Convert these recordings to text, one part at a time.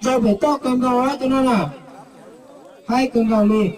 rồi phải to cần cầu á cho nên là hai cần cầu đi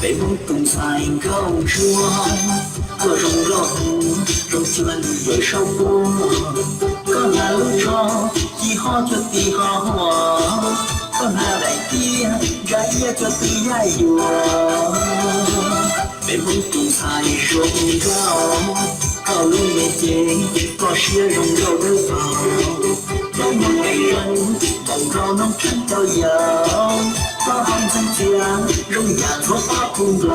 北风东彩高桌，各种肉起了绿叶烧锅，各来路上一号就地好我，各来来的人也就地呀哟。北风东彩双高，高楼面前高些容肉的包。让我给人梦高能撑到腰，把红尘家容压做把空劳，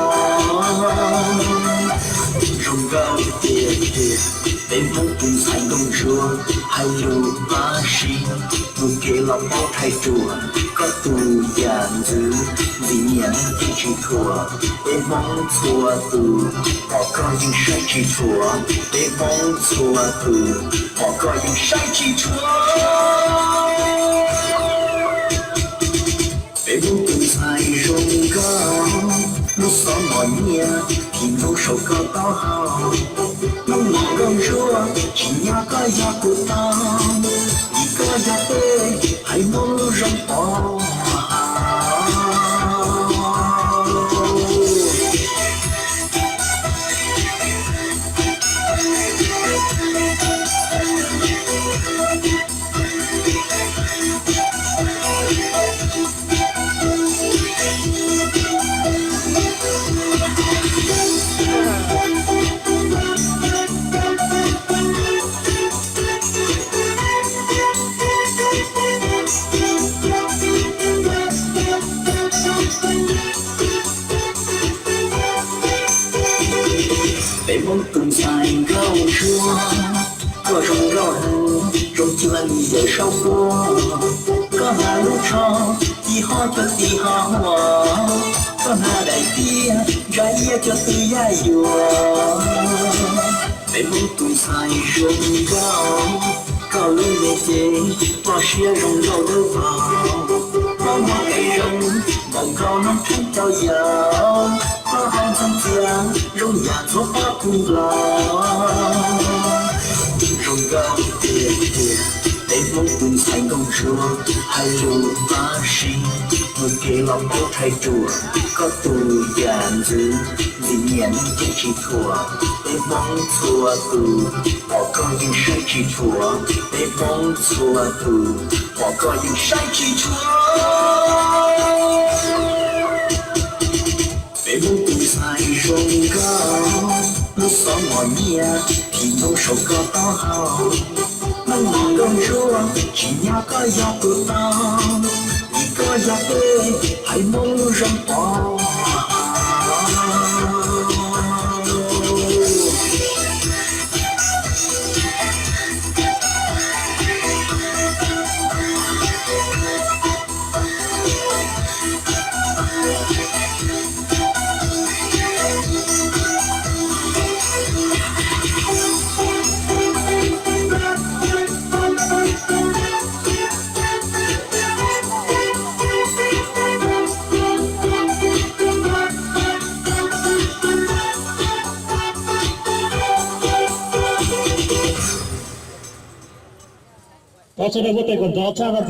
容高爹爹，北风东彩公主，还有把戏，不给老包太多，个独样子，里面一直拖，北风错度，我高兴晒起错，北风错度，我高兴晒起错。北风东彩容高，路上莫念，平路手高到好，路马更说，今呀个呀不到，一个呀对，还没人跑。北风东彩高桌，各种肉起了绿叶烧锅，各来路上一号就地好我，各来来的人也就地呀哟。北风东彩容高，高楼面前把些容肉的包，让我给人梦高能撑到腰。把红尘家容压做把空劳，容高爹爹，北风东彩公主，还有把戏，不给老包太多，个独样子，里面一起拖，北风错度，我高兴晒起错，北风错度，我高兴晒起错。北风东彩容高，路上莫念，平路手高到好，路马更说，今呀个呀不到，一个呀对，还没人跑。Paso de bote con toda chava,